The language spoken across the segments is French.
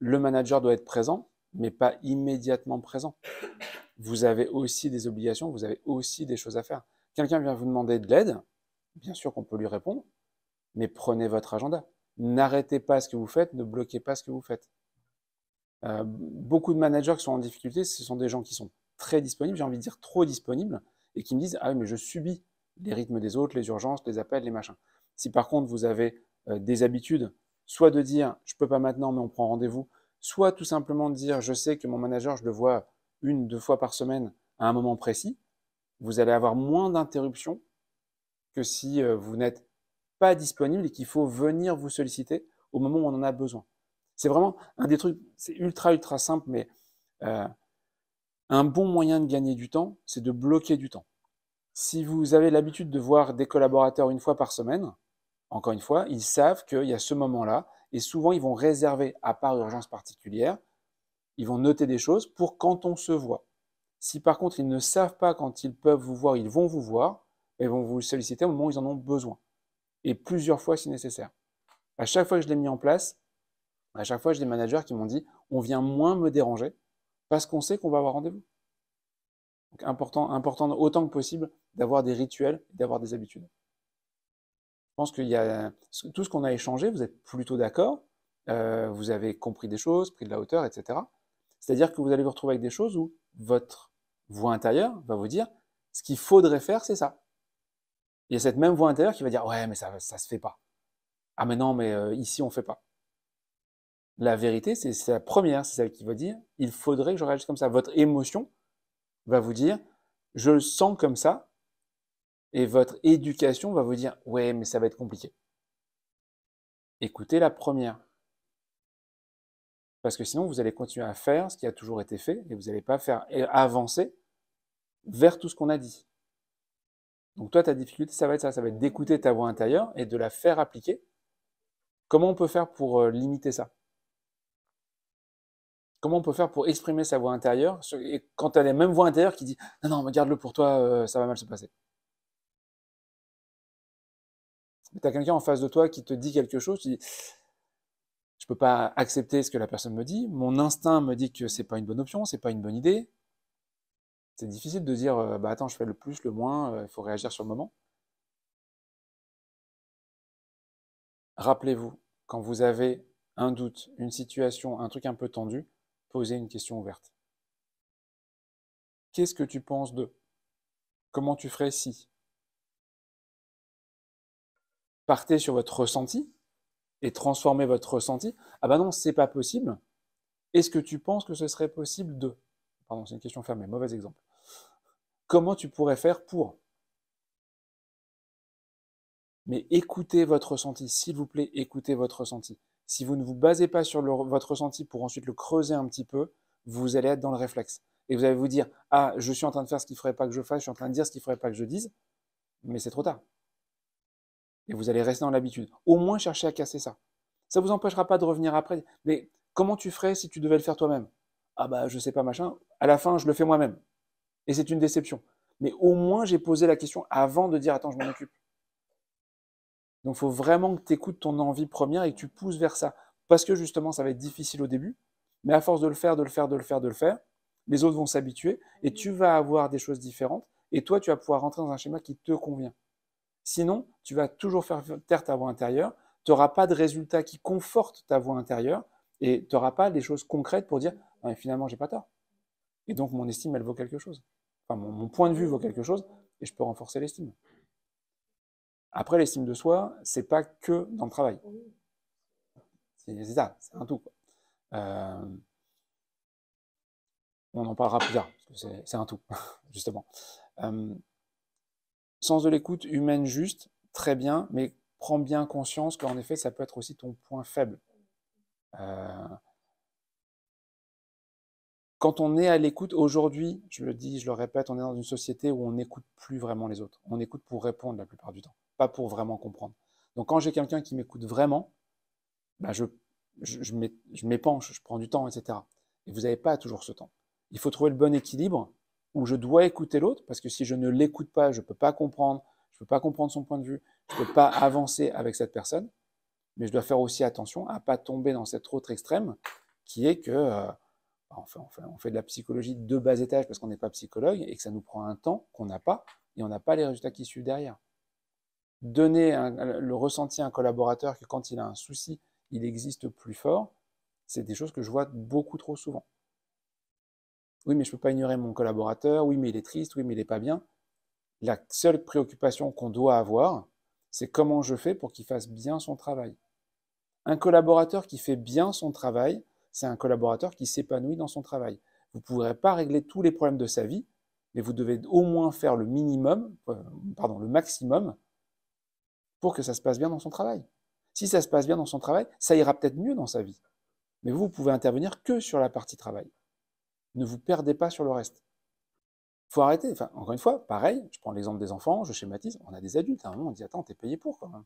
le manager doit être présent, mais pas immédiatement présent. Vous avez aussi des obligations, vous avez aussi des choses à faire. Quelqu'un vient vous demander de l'aide, bien sûr qu'on peut lui répondre, mais prenez votre agenda. N'arrêtez pas ce que vous faites, ne bloquez pas ce que vous faites. Beaucoup de managers qui sont en difficulté, ce sont des gens qui sont très disponibles, j'ai envie de dire trop disponibles, et qui me disent « Ah oui, mais je subis les rythmes des autres, les urgences, les appels, les machins. » Si par contre vous avez des habitudes, soit de dire « Je peux pas maintenant, mais on prend rendez-vous », soit tout simplement de dire « Je sais que mon manager, je le vois 1, 2 fois par semaine à un moment précis », vous allez avoir moins d'interruptions que si vous n'êtes pas disponible et qu'il faut venir vous solliciter au moment où on en a besoin. C'est vraiment un des trucs, c'est ultra simple, mais un bon moyen de gagner du temps, c'est de bloquer du temps. Si vous avez l'habitude de voir des collaborateurs 1 fois par semaine, encore une fois, ils savent qu'il y a ce moment-là, et souvent ils vont réserver, à part urgence particulière, ils vont noter des choses pour quand on se voit. Si par contre ils ne savent pas quand ils peuvent vous voir, ils vont vous voir, ils vont vous solliciter au moment où ils en ont besoin. Et plusieurs fois si nécessaire. À chaque fois que je l'ai mis en place, à chaque fois j'ai des managers qui m'ont dit on vient moins me déranger parce qu'on sait qu'on va avoir rendez-vous. Donc important autant que possible d'avoir des rituels, d'avoir des habitudes. Je pense qu'il y a tout ce qu'on a échangé, vous êtes plutôt d'accord, vous avez compris des choses, pris de la hauteur, etc. C'est-à-dire que vous allez vous retrouver avec des choses où votre voix intérieure va vous dire ce qu'il faudrait faire, c'est ça. Il y a cette même voix intérieure qui va dire ouais, mais ça se fait pas. Ah mais non, mais ici on fait pas. La vérité, c'est la première, c'est celle qui va dire il faudrait que je réagisse comme ça. Votre émotion va vous dire je le sens comme ça, et votre éducation va vous dire ouais, mais ça va être compliqué. Écoutez la première. Parce que sinon, vous allez continuer à faire ce qui a toujours été fait et vous n'allez pas faire avancer vers tout ce qu'on a dit. Donc toi, ta difficulté, ça va être ça, ça va être d'écouter ta voix intérieure et de la faire appliquer. Comment on peut faire pour limiter ça? Comment on peut faire pour exprimer sa voix intérieure et quand tu as la même voix intérieure qui dit « Non, non, garde-le pour toi, ça va mal se passer ». Tu as quelqu'un en face de toi qui te dit quelque chose, tu dis « Je ne peux pas accepter ce que la personne me dit, mon instinct me dit que c'est pas une bonne option, c'est pas une bonne idée ». C'est difficile de dire bah attends, je fais le plus, le moins, il faut réagir sur le moment. Rappelez-vous, quand vous avez un doute, une situation, un truc un peu tendu, posez une question ouverte. Qu'est-ce que tu penses de? Comment tu ferais si? Partez sur votre ressenti et transformez votre ressenti. Ah bah non, c'est pas possible. Est-ce que tu penses que ce serait possible de? Pardon, c'est une question fermée, mauvais exemple. Comment tu pourrais faire pour? Mais écoutez votre ressenti, s'il vous plaît, écoutez votre ressenti. Si vous ne vous basez pas sur votre ressenti pour ensuite le creuser un petit peu, vous allez être dans le réflexe. Et vous allez vous dire, ah, je suis en train de faire ce qu'il ne faudrait pas que je fasse, je suis en train de dire ce qu'il ne faudrait pas que je dise, mais c'est trop tard. Et vous allez rester dans l'habitude. Au moins, cherchez à casser ça. Ça ne vous empêchera pas de revenir après. Mais comment tu ferais si tu devais le faire toi-même? Ah bah, je sais pas, machin. À la fin, je le fais moi-même. Et c'est une déception. Mais au moins, j'ai posé la question avant de dire, attends, je m'en occupe. Donc, il faut vraiment que tu écoutes ton envie première et que tu pousses vers ça. Parce que justement, ça va être difficile au début, mais à force de le faire, les autres vont s'habituer et tu vas avoir des choses différentes et toi, tu vas pouvoir rentrer dans un schéma qui te convient. Sinon, tu vas toujours faire taire ta voix intérieure, tu n'auras pas de résultats qui confortent ta voix intérieure et tu n'auras pas des choses concrètes pour dire ah, finalement, j'ai pas tort. Et donc, mon estime, elle vaut quelque chose. Enfin, mon point de vue vaut quelque chose et je peux renforcer l'estime. Après, l'estime de soi, c'est pas que dans le travail. C'est ça, c'est un tout. On en parlera plus tard, parce que c'est un tout, justement. Sens de l'écoute humaine juste, très bien, mais prends bien conscience qu'en effet, ça peut être aussi ton point faible. Quand on est à l'écoute, aujourd'hui, je le dis, je le répète, on est dans une société où on n'écoute plus vraiment les autres. On écoute pour répondre la plupart du temps, pas pour vraiment comprendre. Donc quand j'ai quelqu'un qui m'écoute vraiment, bah je m'épanche, je prends du temps, etc. Et vous n'avez pas toujours ce temps. Il faut trouver le bon équilibre où je dois écouter l'autre, parce que si je ne l'écoute pas, je ne peux pas comprendre, je ne peux pas comprendre son point de vue, je ne peux pas avancer avec cette personne, mais je dois faire aussi attention à ne pas tomber dans cet autre extrême qui est que on fait de la psychologie de bas étage parce qu'on n'est pas psychologue et que ça nous prend un temps qu'on n'a pas et on n'a pas les résultats qui suivent derrière. Donner le ressenti à un collaborateur que quand il a un souci, il existe plus fort, c'est des choses que je vois beaucoup trop souvent. Oui, mais je ne peux pas ignorer mon collaborateur, oui, mais il est triste, oui, mais il n'est pas bien. La seule préoccupation qu'on doit avoir, c'est comment je fais pour qu'il fasse bien son travail. Un collaborateur qui fait bien son travail, c'est un collaborateur qui s'épanouit dans son travail. Vous ne pourrez pas régler tous les problèmes de sa vie, mais vous devez au moins faire le maximum pour que ça se passe bien dans son travail. Si ça se passe bien dans son travail, ça ira peut-être mieux dans sa vie. Mais vous pouvez intervenir que sur la partie travail. Ne vous perdez pas sur le reste. Il faut arrêter. Enfin, encore une fois, pareil, je prends l'exemple des enfants, je schématise, on a des adultes, à un moment on dit attends, t'es payé pour quand même.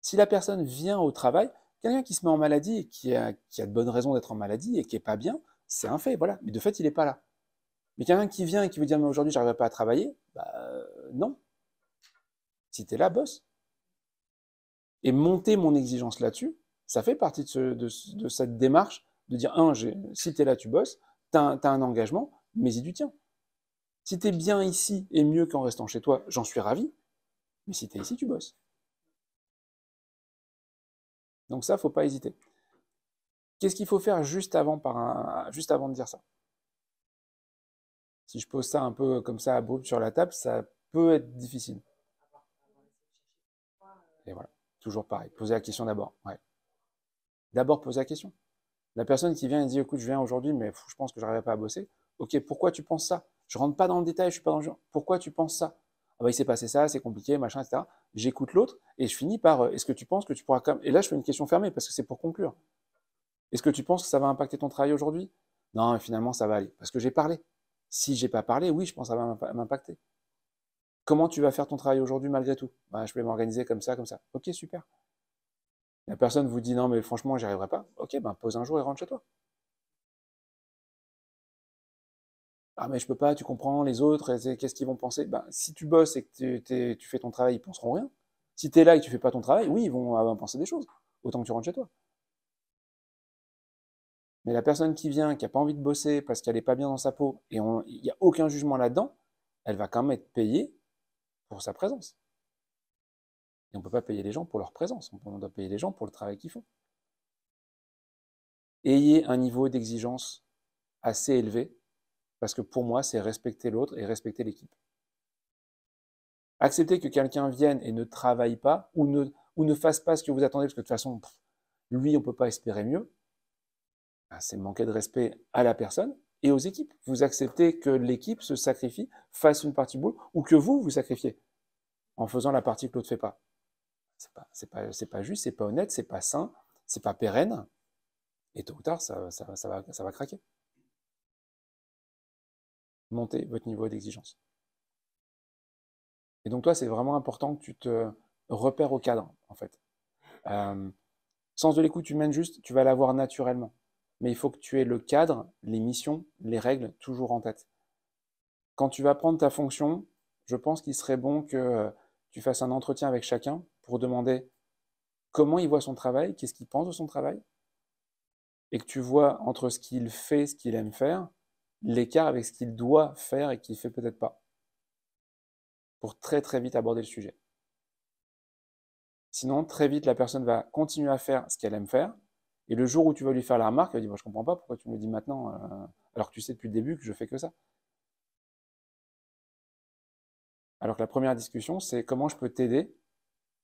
Si la personne vient au travail, quelqu'un qui se met en maladie et qui a de bonnes raisons d'être en maladie et qui n'est pas bien, c'est un fait, voilà. Mais de fait, il n'est pas là. Mais quelqu'un qui vient et qui veut dire mais aujourd'hui, je n'arriverai pas à travailler, non. Si tu es là, bosse. Et monter mon exigence là-dessus, ça fait partie de cette démarche de dire, si tu es là, tu bosses, tu as un engagement, mais y du tien. Si tu es bien ici et mieux qu'en restant chez toi, j'en suis ravi, mais si tu es ici, tu bosses. Donc ça, il ne faut pas hésiter. Qu'est-ce qu'il faut faire juste avant de dire ça? Si je pose ça un peu comme ça à brut sur la table, ça peut être difficile. Et voilà, toujours pareil, poser la question d'abord. Ouais. D'abord, poser la question. La personne qui vient et dit, écoute, je viens aujourd'hui, mais je pense que je n'arriverai pas à bosser. Ok, pourquoi tu penses ça? Je rentre pas dans le détail, je suis pas dans le genre. Pourquoi tu penses ça? Ah bah il s'est passé ça, c'est compliqué, machin, etc. J'écoute l'autre et je finis par, est-ce que tu penses que tu pourras quand même... Et là, je fais une question fermée parce que c'est pour conclure. Est-ce que tu penses que ça va impacter ton travail aujourd'hui? Non, finalement, ça va aller. Parce que j'ai parlé. Si j'ai pas parlé, oui, je pense que ça va m'impacter. Comment tu vas faire ton travail aujourd'hui malgré tout? Je vais m'organiser comme ça, comme ça. Ok, super. La personne vous dit non, mais franchement, j'y arriverai pas. Ok, pose un jour et rentre chez toi. Ah, mais je peux pas, tu comprends, les autres, qu'est-ce qu'ils vont penser? Si tu bosses et que tu fais ton travail, ils penseront rien. Si tu es là et que tu fais pas ton travail, oui, ils vont penser des choses. Autant que tu rentres chez toi. Mais la personne qui vient, qui n'a pas envie de bosser parce qu'elle n'est pas bien dans sa peau, et il n'y a aucun jugement là-dedans, elle va quand même être payée pour sa présence. Et on ne peut pas payer les gens pour leur présence, on doit payer les gens pour le travail qu'ils font. Ayez un niveau d'exigence assez élevé, parce que pour moi, c'est respecter l'autre et respecter l'équipe. Accepter que quelqu'un vienne et ne travaille pas, ou ne fasse pas ce que vous attendez, parce que de toute façon, lui, on ne peut pas espérer mieux, c'est manquer de respect à la personne et aux équipes. Vous acceptez que l'équipe se sacrifie, fasse une partie boulot, ou que vous sacrifiez en faisant la partie que l'autre ne fait pas. C'est pas juste, c'est pas honnête, c'est pas sain, c'est pas pérenne, et tôt ou tard, ça va craquer. Montez votre niveau d'exigence. Et donc toi, c'est vraiment important que tu te repères au cadre, en fait. Sens de l'écoute humaine juste, tu vas l'avoir naturellement. Mais il faut que tu aies le cadre, les missions, les règles toujours en tête. Quand tu vas prendre ta fonction, je pense qu'il serait bon que tu fasses un entretien avec chacun pour demander comment il voit son travail, qu'est-ce qu'il pense de son travail, et que tu vois entre ce qu'il fait, ce qu'il aime faire, l'écart avec ce qu'il doit faire et qu'il ne fait peut-être pas, pour très très vite aborder le sujet. Sinon, très vite, la personne va continuer à faire ce qu'elle aime faire, et le jour où tu vas lui faire la remarque, elle va dire je ne comprends pas pourquoi tu me le dis maintenant, alors que tu sais depuis le début que je fais que ça. Alors que la première discussion, c'est comment je peux t'aider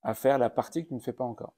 à faire la partie que tu ne fais pas encore.